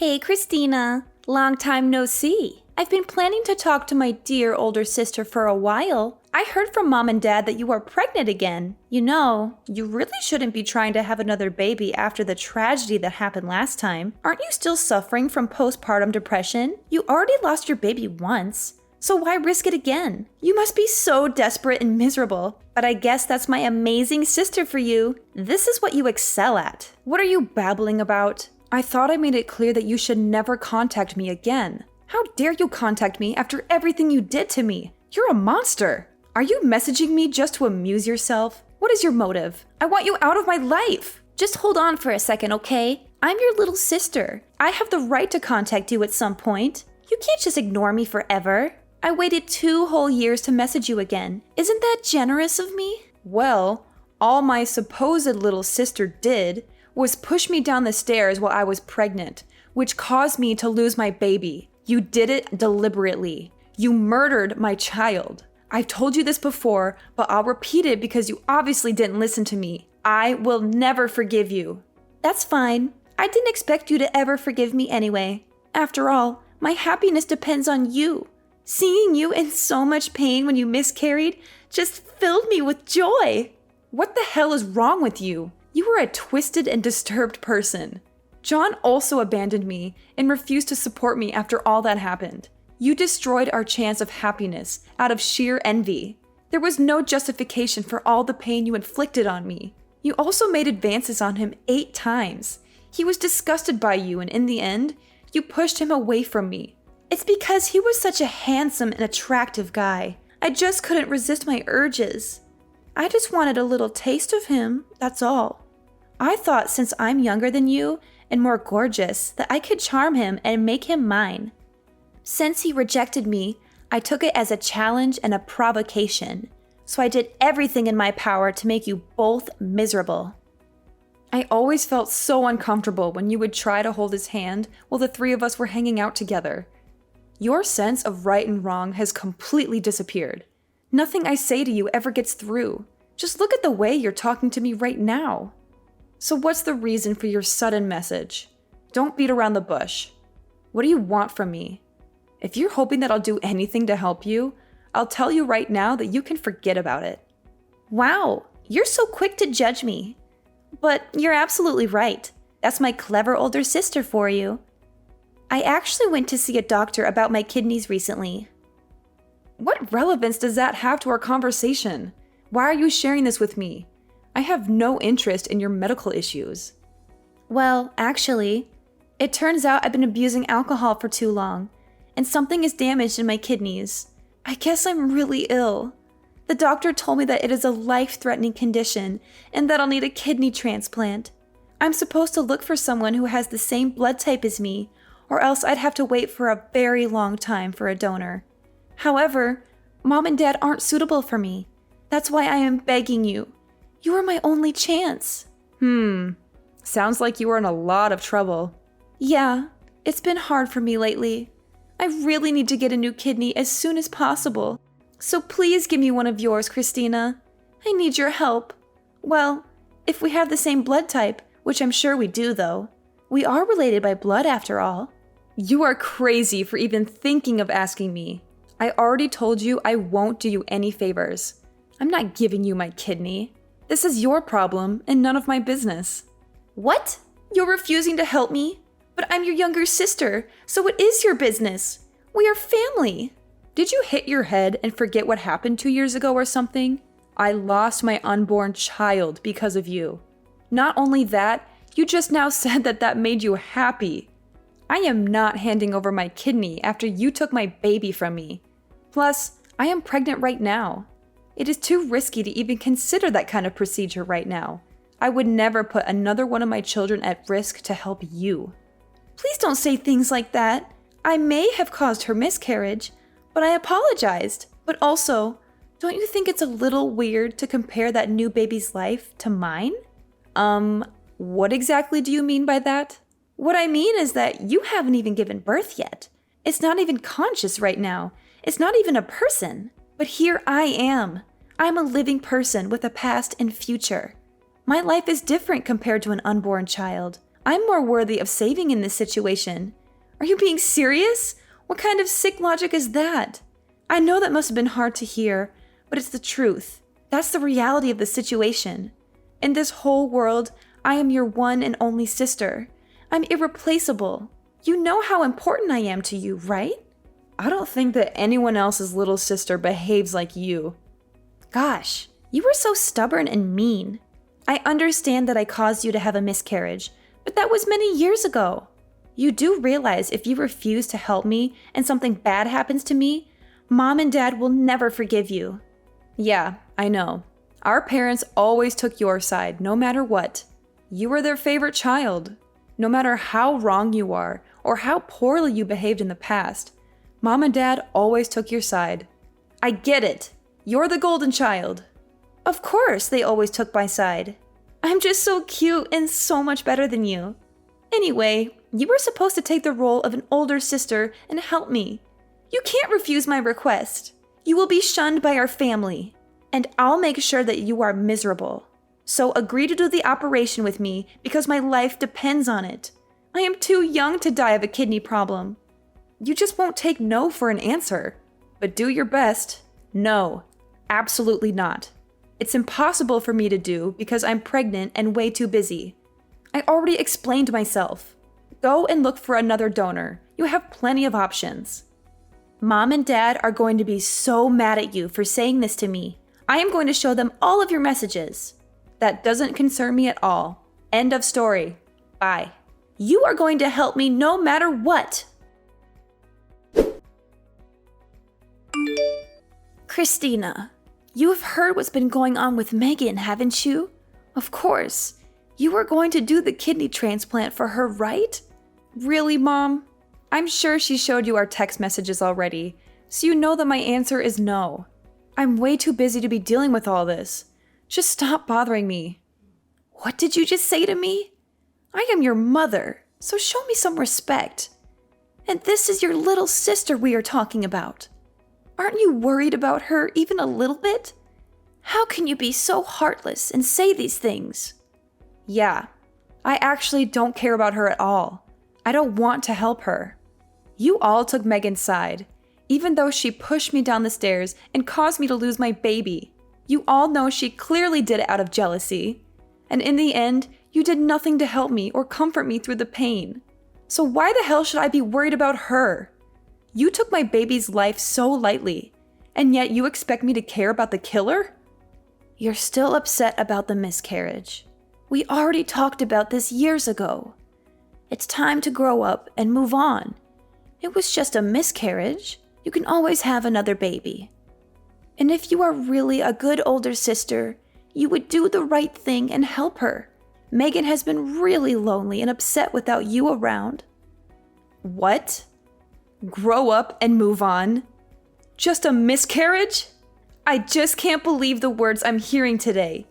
Hey, Christina. Long time no see. I've been planning to talk to my dear older sister for a while. I heard from Mom and Dad that you are pregnant again. You know, you really shouldn't be trying to have another baby after the tragedy that happened last time. Aren't you still suffering from postpartum depression? You already lost your baby once. So why risk it again? You must be so desperate and miserable. But I guess that's my amazing sister for you. This is what you excel at. What are you babbling about? I thought I made it clear that you should never contact me again. How dare you contact me after everything you did to me? You're a monster. Are you messaging me just to amuse yourself? What is your motive? I want you out of my life. Just hold on for a second, okay? I'm your little sister. I have the right to contact you at some point. You can't just ignore me forever. I waited 2 whole years to message you again. Isn't that generous of me? Well, all my supposed little sister did was push me down the stairs while I was pregnant, which caused me to lose my baby. You did it deliberately. You murdered my child. I've told you this before, but I'll repeat it because you obviously didn't listen to me. I will never forgive you. That's fine. I didn't expect you to ever forgive me anyway. After all, my happiness depends on you. Seeing you in so much pain when you miscarried just filled me with joy. What the hell is wrong with you? You are a twisted and disturbed person. John also abandoned me and refused to support me after all that happened. You destroyed our chance of happiness out of sheer envy. There was no justification for all the pain you inflicted on me. You also made advances on him 8 times. He was disgusted by you, and in the end, you pushed him away from me. It's because he was such a handsome and attractive guy. I just couldn't resist my urges. I just wanted a little taste of him, that's all. I thought since I'm younger than you and more gorgeous that I could charm him and make him mine. Since he rejected me, I took it as a challenge and a provocation. So I did everything in my power to make you both miserable. I always felt so uncomfortable when you would try to hold his hand while the 3 of us were hanging out together. Your sense of right and wrong has completely disappeared. Nothing I say to you ever gets through. Just look at the way you're talking to me right now. So what's the reason for your sudden message? Don't beat around the bush. What do you want from me? If you're hoping that I'll do anything to help you, I'll tell you right now that you can forget about it. Wow, you're so quick to judge me. But you're absolutely right. That's my clever older sister for you. I actually went to see a doctor about my kidneys recently. What relevance does that have to our conversation? Why are you sharing this with me? I have no interest in your medical issues. Well, actually, it turns out I've been abusing alcohol for too long, and something is damaged in my kidneys. I guess I'm really ill. The doctor told me that it is a life-threatening condition and that I'll need a kidney transplant. I'm supposed to look for someone who has the same blood type as me, or else I'd have to wait for a very long time for a donor. However, Mom and Dad aren't suitable for me. That's why I am begging you. You are my only chance. Sounds like you are in a lot of trouble. Yeah, it's been hard for me lately. I really need to get a new kidney as soon as possible. So please give me one of yours, Christina. I need your help. Well, if we have the same blood type, which I'm sure we do though. We are related by blood after all. You are crazy for even thinking of asking me. I already told you I won't do you any favors. I'm not giving you my kidney. This is your problem and none of my business. What? You're refusing to help me? But I'm your younger sister, so it is your business. We are family. Did you hit your head and forget what happened 2 years ago or something? I lost my unborn child because of you. Not only that, you just now said that made you happy. I am not handing over my kidney after you took my baby from me. Plus, I am pregnant right now. It is too risky to even consider that kind of procedure right now. I would never put another one of my children at risk to help you. Please don't say things like that. I may have caused her miscarriage, but I apologized. But also, don't you think it's a little weird to compare that new baby's life to mine? What exactly do you mean by that? What I mean is that you haven't even given birth yet. It's not even conscious right now. It's not even a person. But here I am. I'm a living person with a past and future. My life is different compared to an unborn child. I'm more worthy of saving in this situation. Are you being serious? What kind of sick logic is that? I know that must have been hard to hear, but it's the truth. That's the reality of the situation. In this whole world, I am your one and only sister. I'm irreplaceable. You know how important I am to you, right? I don't think that anyone else's little sister behaves like you. Gosh, you were so stubborn and mean. I understand that I caused you to have a miscarriage, but that was many years ago. You do realize if you refuse to help me and something bad happens to me, Mom and Dad will never forgive you. Yeah, I know. Our parents always took your side, no matter what. You were their favorite child. No matter how wrong you are or how poorly you behaved in the past, Mom and Dad always took your side. I get it. You're the golden child. Of course they always took my side. I'm just so cute and so much better than you. Anyway, you were supposed to take the role of an older sister and help me. You can't refuse my request. You will be shunned by our family, and I'll make sure that you are miserable. So agree to do the operation with me because my life depends on it. I am too young to die of a kidney problem. You just won't take no for an answer. But do your best. No, absolutely not. It's impossible for me to do because I'm pregnant and way too busy. I already explained myself. Go and look for another donor. You have plenty of options. Mom and Dad are going to be so mad at you for saying this to me. I am going to show them all of your messages. That doesn't concern me at all. End of story. Bye. You are going to help me no matter what. Christina, you have heard what's been going on with Megan, haven't you? Of course. You are going to do the kidney transplant for her, right? Really, Mom? I'm sure she showed you our text messages already, so you know that my answer is no. I'm way too busy to be dealing with all this. Just stop bothering me. What did you just say to me? I am your mother, so show me some respect. And this is your little sister we are talking about. Aren't you worried about her even a little bit? How can you be so heartless and say these things? Yeah, I actually don't care about her at all. I don't want to help her. You all took Megan's side, even though she pushed me down the stairs and caused me to lose my baby. You all know she clearly did it out of jealousy. And in the end, you did nothing to help me or comfort me through the pain. So why the hell should I be worried about her? You took my baby's life so lightly, and yet you expect me to care about the killer? You're still upset about the miscarriage. We already talked about this years ago. It's time to grow up and move on. It was just a miscarriage. You can always have another baby. And if you are really a good older sister, you would do the right thing and help her. Megan has been really lonely and upset without you around. What? Grow up and move on? Just a miscarriage? I just can't believe the words I'm hearing today.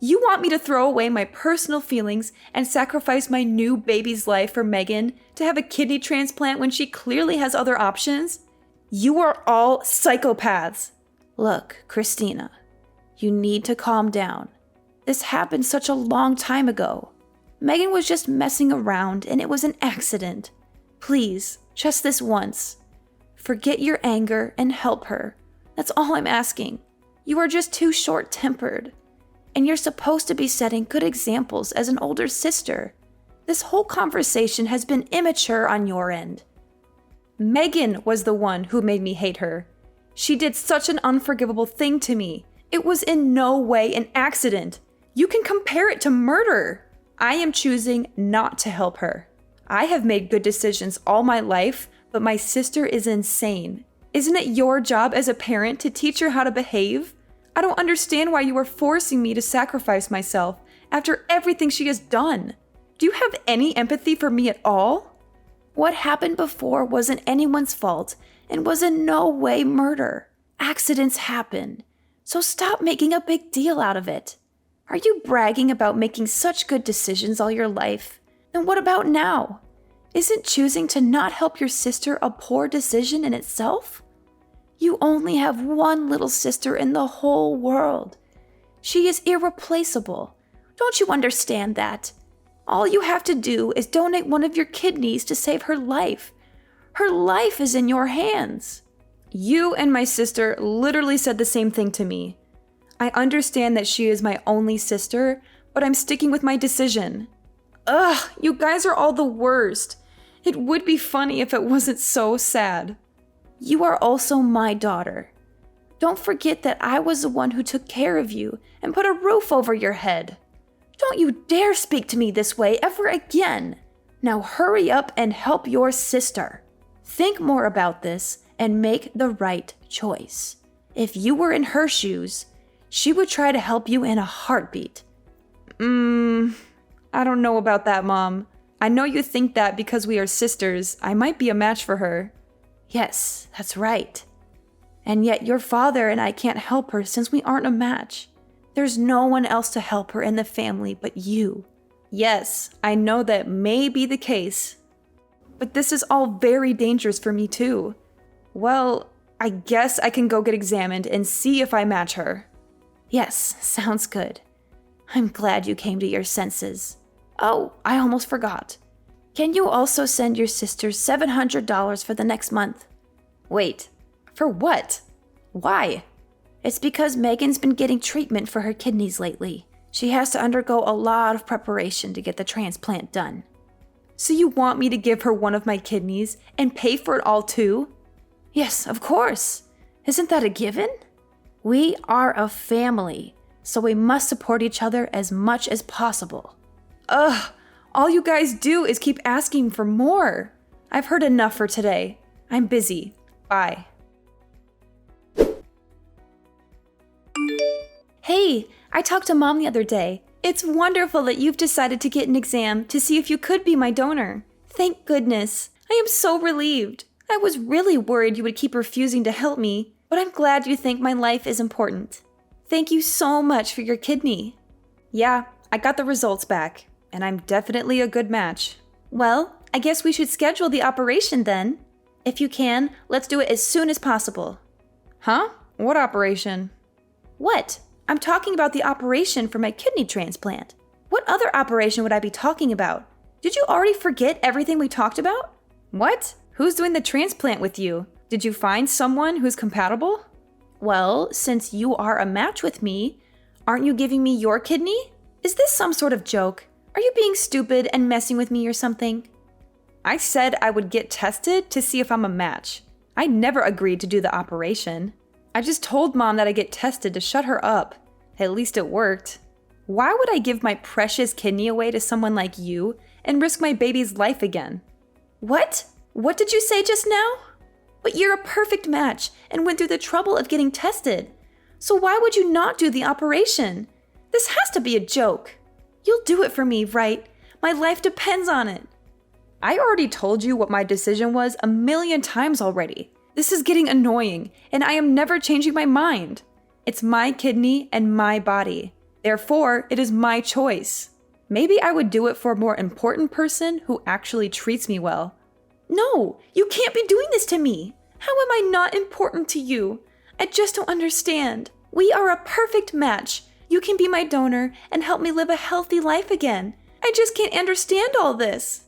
You want me to throw away my personal feelings and sacrifice my new baby's life for Megan to have a kidney transplant when she clearly has other options? You are all psychopaths. Look, Christina, you need to calm down. This happened such a long time ago. Megan was just messing around and it was an accident. Please, just this once. Forget your anger and help her. That's all I'm asking. You are just too short-tempered. And you're supposed to be setting good examples as an older sister. This whole conversation has been immature on your end. Megan was the one who made me hate her. She did such an unforgivable thing to me. It was in no way an accident. You can compare it to murder. I am choosing not to help her. I have made good decisions all my life, but my sister is insane. Isn't it your job as a parent to teach her how to behave? I don't understand why you are forcing me to sacrifice myself after everything she has done. Do you have any empathy for me at all? What happened before wasn't anyone's fault and was in no way murder. Accidents happen, so stop making a big deal out of it. Are you bragging about making such good decisions all your life? Then what about now? Isn't choosing to not help your sister a poor decision in itself? You only have one little sister in the whole world. She is irreplaceable. Don't you understand that? All you have to do is donate one of your kidneys to save her life. Her life is in your hands. You and my sister literally said the same thing to me. I understand that she is my only sister, but I'm sticking with my decision. Ugh, you guys are all the worst. It would be funny if it wasn't so sad. You are also my daughter. Don't forget that I was the one who took care of you and put a roof over your head. Don't you dare speak to me this way ever again. Now hurry up and help your sister. Think more about this and make the right choice. If you were in her shoes, she would try to help you in a heartbeat. I don't know about that, Mom. I know you think that because we are sisters, I might be a match for her. Yes, that's right. And yet your father and I can't help her since we aren't a match. There's no one else to help her in the family but you. Yes, I know that may be the case. But this is all very dangerous for me too. Well, I guess I can go get examined and see if I match her. Yes, sounds good. I'm glad you came to your senses. Oh, I almost forgot. Can you also send your sister $700 for the next month? Wait, for what? Why? It's because Megan's been getting treatment for her kidneys lately. She has to undergo a lot of preparation to get the transplant done. So you want me to give her one of my kidneys and pay for it all too? Yes, of course. Isn't that a given? We are a family, so we must support each other as much as possible. Ugh, all you guys do is keep asking for more. I've heard enough for today. I'm busy. Bye. Hey, I talked to Mom the other day. It's wonderful that you've decided to get an exam to see if you could be my donor. Thank goodness. I am so relieved. I was really worried you would keep refusing to help me, but I'm glad you think my life is important. Thank you so much for your kidney. Yeah, I got the results back, and I'm definitely a good match. Well, I guess we should schedule the operation then. If you can, let's do it as soon as possible. Huh? What operation? What? I'm talking about the operation for my kidney transplant. What other operation would I be talking about? Did you already forget everything we talked about? What? Who's doing the transplant with you? Did you find someone who's compatible? Well, since you are a match with me, aren't you giving me your kidney? Is this some sort of joke? Are you being stupid and messing with me or something? I said I would get tested to see if I'm a match. I never agreed to do the operation. I just told Mom that I'd get tested to shut her up. At least it worked. Why would I give my precious kidney away to someone like you and risk my baby's life again? What? What did you say just now? But you're a perfect match and went through the trouble of getting tested. So why would you not do the operation? This has to be a joke. You'll do it for me, right? My life depends on it. I already told you what my decision was 1,000,000 times already. This is getting annoying, and I am never changing my mind. It's my kidney and my body. Therefore, it is my choice. Maybe I would do it for a more important person who actually treats me well. No, you can't be doing this to me. How am I not important to you? I just don't understand. We are a perfect match. You can be my donor and help me live a healthy life again. I just can't understand all this.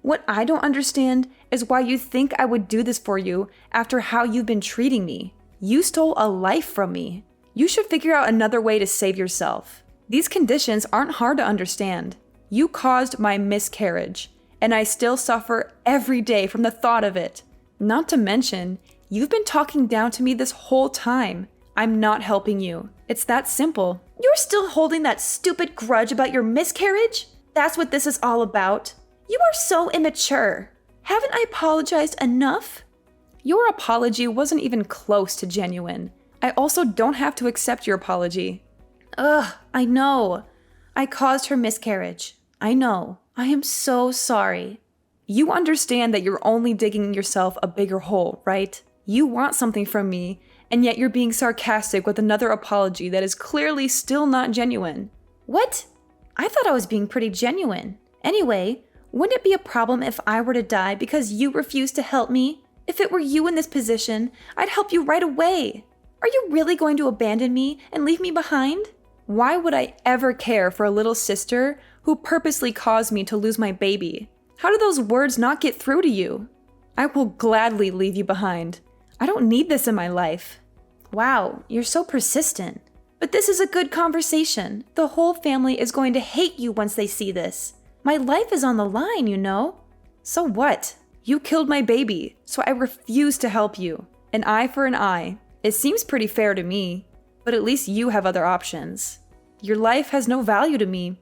What I don't understand is why you think I would do this for you after how you've been treating me. You stole a life from me. You should figure out another way to save yourself. These conditions aren't hard to understand. You caused my miscarriage, and I still suffer every day from the thought of it. Not to mention, you've been talking down to me this whole time. I'm not helping you. It's that simple. You're still holding that stupid grudge about your miscarriage? That's what this is all about. You are so immature. Haven't I apologized enough? Your apology wasn't even close to genuine. I also don't have to accept your apology. Ugh, I know. I caused her miscarriage. I know. I am so sorry. You understand that you're only digging yourself a bigger hole, right? You want something from me, and yet you're being sarcastic with another apology that is clearly still not genuine. What? I thought I was being pretty genuine. Anyway, wouldn't it be a problem if I were to die because you refused to help me? If it were you in this position, I'd help you right away. Are you really going to abandon me and leave me behind? Why would I ever care for a little sister who purposely caused me to lose my baby. How do those words not get through to you? I will gladly leave you behind. I don't need this in my life. Wow, you're so persistent. But this is a good conversation. The whole family is going to hate you once they see this. My life is on the line, you know. So what? You killed my baby, so I refuse to help you. An eye for an eye. It seems pretty fair to me, but at least you have other options. Your life has no value to me.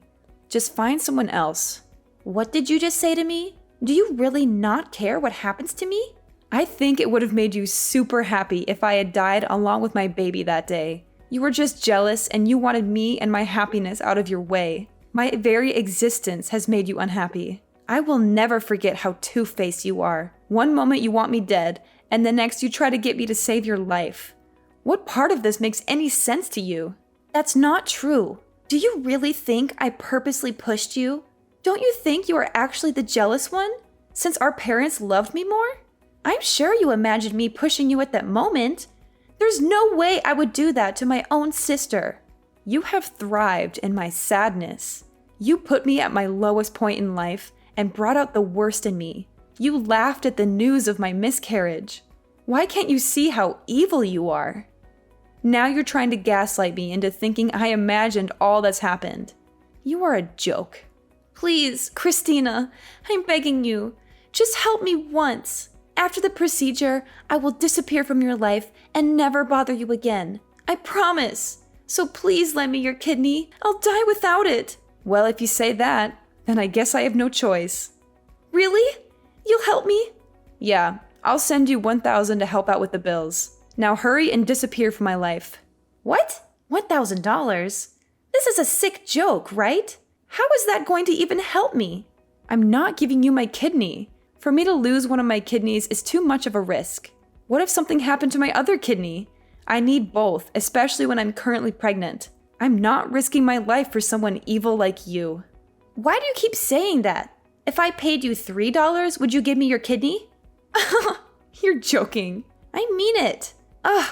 Just find someone else. What did you just say to me? Do you really not care what happens to me? I think it would have made you super happy if I had died along with my baby that day. You were just jealous and you wanted me and my happiness out of your way. My very existence has made you unhappy. I will never forget how two-faced you are. One moment you want me dead, and the next you try to get me to save your life. What part of this makes any sense to you? That's not true. Do you really think I purposely pushed you? Don't you think you are actually the jealous one, since our parents loved me more? I'm sure you imagined me pushing you at that moment. There's no way I would do that to my own sister. You have thrived in my sadness. You put me at my lowest point in life and brought out the worst in me. You laughed at the news of my miscarriage. Why can't you see how evil you are? Now you're trying to gaslight me into thinking I imagined all that's happened. You are a joke. Please, Christina, I'm begging you. Just help me once. After the procedure, I will disappear from your life and never bother you again. I promise. So please lend me your kidney. I'll die without it. Well, if you say that, then I guess I have no choice. Really? You'll help me? Yeah, I'll send you $1,000 to help out with the bills. Now hurry and disappear from my life. What? $1,000? This is a sick joke, right? How is that going to even help me? I'm not giving you my kidney. For me to lose one of my kidneys is too much of a risk. What if something happened to my other kidney? I need both, especially when I'm currently pregnant. I'm not risking my life for someone evil like you. Why do you keep saying that? If I paid you $3, would you give me your kidney? You're joking. I mean it. Ugh,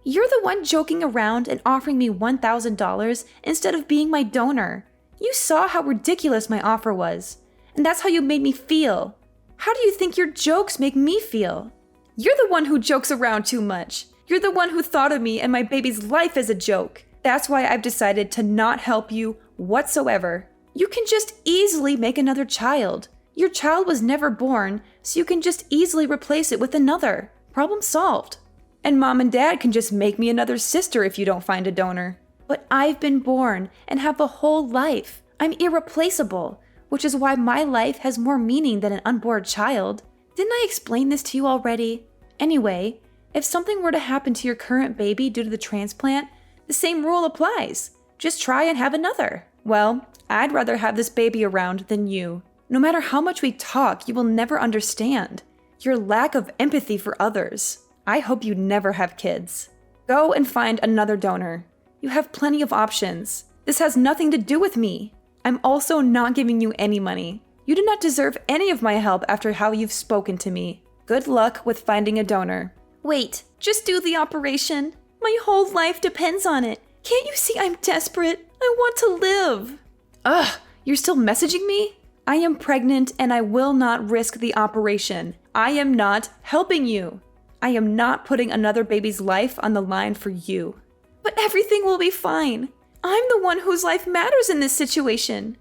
you're the one joking around and offering me $1,000 instead of being my donor. You saw how ridiculous my offer was, and that's how you made me feel. How do you think your jokes make me feel? You're the one who jokes around too much. You're the one who thought of me and my baby's life as a joke. That's why I've decided to not help you whatsoever. You can just easily make another child. Your child was never born, so you can just easily replace it with another. Problem solved. And mom and dad can just make me another sister if you don't find a donor. But I've been born and have a whole life. I'm irreplaceable, which is why my life has more meaning than an unborn child. Didn't I explain this to you already? Anyway, if something were to happen to your current baby due to the transplant, the same rule applies. Just try and have another. Well, I'd rather have this baby around than you. No matter how much we talk, you will never understand. Your lack of empathy for others. I hope you never have kids. Go and find another donor. You have plenty of options. This has nothing to do with me. I'm also not giving you any money. You do not deserve any of my help after how you've spoken to me. Good luck with finding a donor. Wait, just do the operation. My whole life depends on it. Can't you see I'm desperate? I want to live. Ugh, you're still messaging me? I am pregnant and I will not risk the operation. I am not helping you. I am not putting another baby's life on the line for you. But everything will be fine. I'm the one whose life matters in this situation.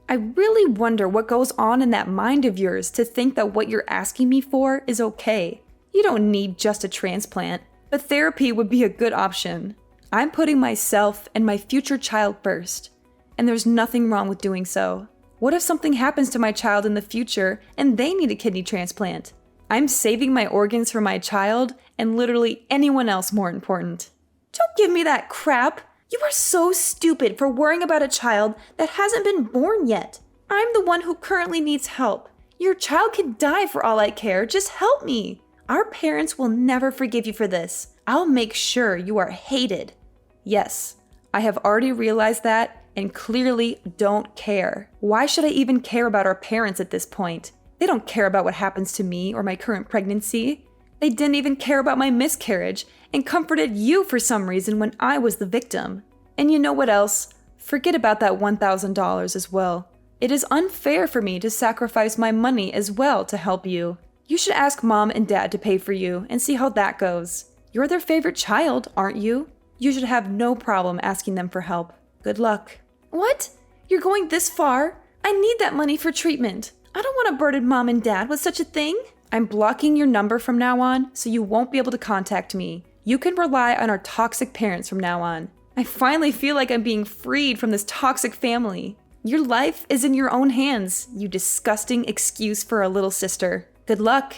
I really wonder what goes on in that mind of yours to think that what you're asking me for is okay. You don't need just a transplant, but therapy would be a good option. I'm putting myself and my future child first, and there's nothing wrong with doing so. What if something happens to my child in the future and they need a kidney transplant? I'm saving my organs for my child and literally anyone else more important. Don't give me that crap. You are so stupid for worrying about a child that hasn't been born yet. I'm the one who currently needs help. Your child could die for all I care. Just help me. Our parents will never forgive you for this. I'll make sure you are hated. Yes, I have already realized that and clearly don't care. Why should I even care about our parents at this point? They don't care about what happens to me or my current pregnancy. They didn't even care about my miscarriage and comforted you for some reason when I was the victim. And you know what else? Forget about that $1,000 as well. It is unfair for me to sacrifice my money as well to help you. You should ask Mom and Dad to pay for you and see how that goes. You're their favorite child, aren't you? You should have no problem asking them for help. Good luck." "What? You're going this far? I need that money for treatment. I don't want to burden Mom and Dad with such a thing." "I'm blocking your number from now on, so you won't be able to contact me. You can rely on our toxic parents from now on. I finally feel like I'm being freed from this toxic family. Your life is in your own hands, you disgusting excuse for a little sister. Good luck."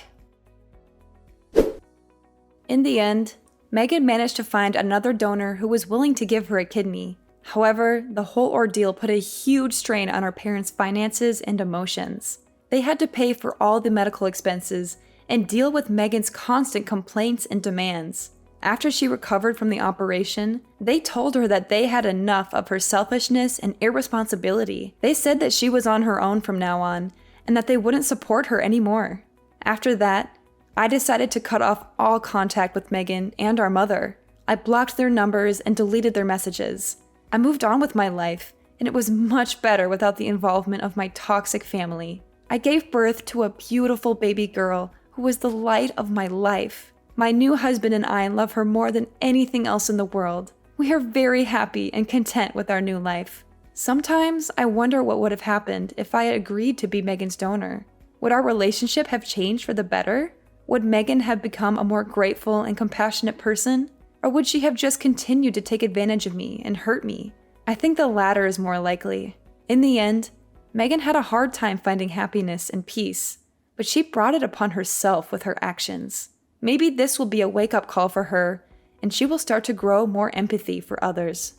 In the end, Megan managed to find another donor who was willing to give her a kidney. However, the whole ordeal put a huge strain on her parents' finances and emotions. They had to pay for all the medical expenses and deal with Megan's constant complaints and demands. After she recovered from the operation, they told her that they had enough of her selfishness and irresponsibility. They said that she was on her own from now on, and that they wouldn't support her anymore. After that, I decided to cut off all contact with Megan and our mother. I blocked their numbers and deleted their messages. I moved on with my life, and it was much better without the involvement of my toxic family. I gave birth to a beautiful baby girl who was the light of my life. My new husband and I love her more than anything else in the world. We are very happy and content with our new life. Sometimes I wonder what would have happened if I had agreed to be Megan's donor. Would our relationship have changed for the better? Would Megan have become a more grateful and compassionate person? Or would she have just continued to take advantage of me and hurt me? I think the latter is more likely. In the end, Megan had a hard time finding happiness and peace, but she brought it upon herself with her actions. Maybe this will be a wake-up call for her, and she will start to grow more empathy for others.